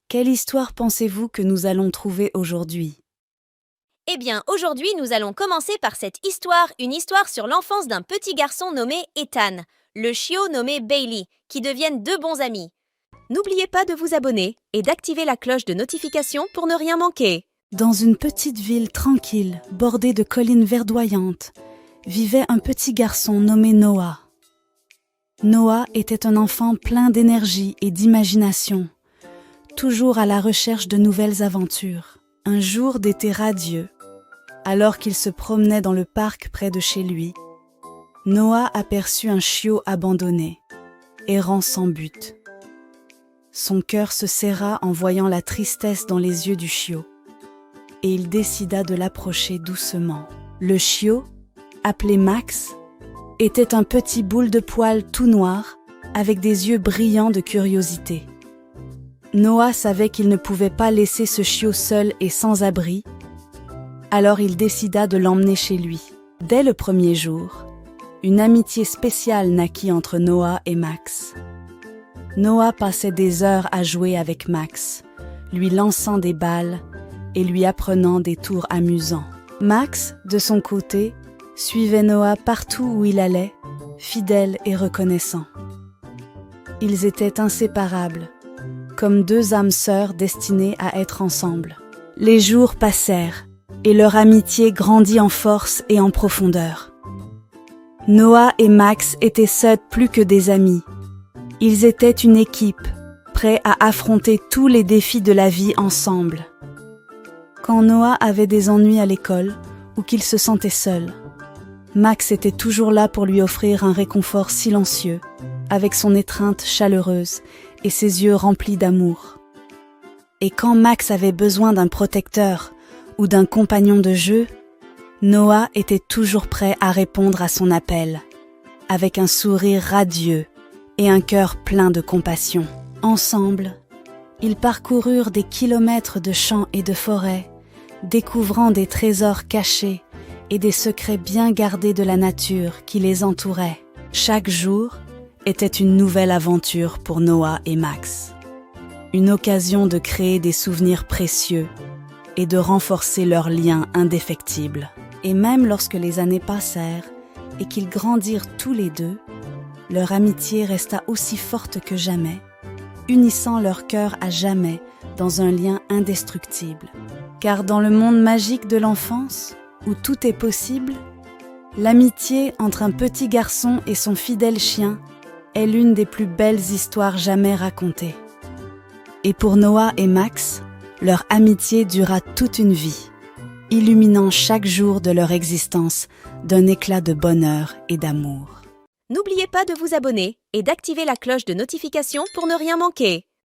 Quelle histoire pensez-vous que nous allons trouver aujourd'hui? Eh bien, aujourd'hui, nous allons commencer par cette histoire, une histoire sur l'enfance d'un petit garçon nommé Ethan, le chiot nommé Bailey, qui deviennent deux bons amis. N'oubliez pas de vous abonner et d'activer la cloche de notification pour ne rien manquer. Dans une petite ville tranquille, bordée de collines verdoyantes, vivait un petit garçon nommé Noah. Noah était un enfant plein d'énergie et d'imagination, toujours à la recherche de nouvelles aventures. Un jour d'été radieux, alors qu'il se promenait dans le parc près de chez lui, Noah aperçut un chiot abandonné, errant sans but. Son cœur se serra en voyant la tristesse dans les yeux du chiot, et il décida de l'approcher doucement. Le chiot, appelé Max, était un petit boule de poils tout noir, avec des yeux brillants de curiosité. Noah savait qu'il ne pouvait pas laisser ce chiot seul et sans abri, alors il décida de l'emmener chez lui. Dès le premier jour, une amitié spéciale naquit entre Noah et Max. Noah passait des heures à jouer avec Max, lui lançant des balles et lui apprenant des tours amusants. Max, de son côté, suivait Noah partout où il allait, fidèle et reconnaissant. Ils étaient inséparables, comme deux âmes sœurs destinées à être ensemble. Les jours passèrent, et leur amitié grandit en force et en profondeur. Noah et Max étaient seuls plus que des amis. Ils étaient une équipe, prêts à affronter tous les défis de la vie ensemble. Quand Noah avait des ennuis à l'école ou qu'il se sentait seul, Max était toujours là pour lui offrir un réconfort silencieux, avec son étreinte chaleureuse et ses yeux remplis d'amour. Et quand Max avait besoin d'un protecteur ou d'un compagnon de jeu, Noah était toujours prêt à répondre à son appel, avec un sourire radieux et un cœur plein de compassion. Ensemble, ils parcoururent des kilomètres de champs et de forêts, découvrant des trésors cachés et des secrets bien gardés de la nature qui les entourait. Chaque jour était une nouvelle aventure pour Noah et Max. Une occasion de créer des souvenirs précieux et de renforcer leurs liens indéfectibles. Et même lorsque les années passèrent et qu'ils grandirent tous les deux, leur amitié resta aussi forte que jamais, unissant leurs cœurs à jamais dans un lien indestructible. Car dans le monde magique de l'enfance, où tout est possible, l'amitié entre un petit garçon et son fidèle chien est l'une des plus belles histoires jamais racontées. Et pour Noah et Max, leur amitié dura toute une vie, illuminant chaque jour de leur existence d'un éclat de bonheur et d'amour. N'oubliez pas de vous abonner et d'activer la cloche de notification pour ne rien manquer.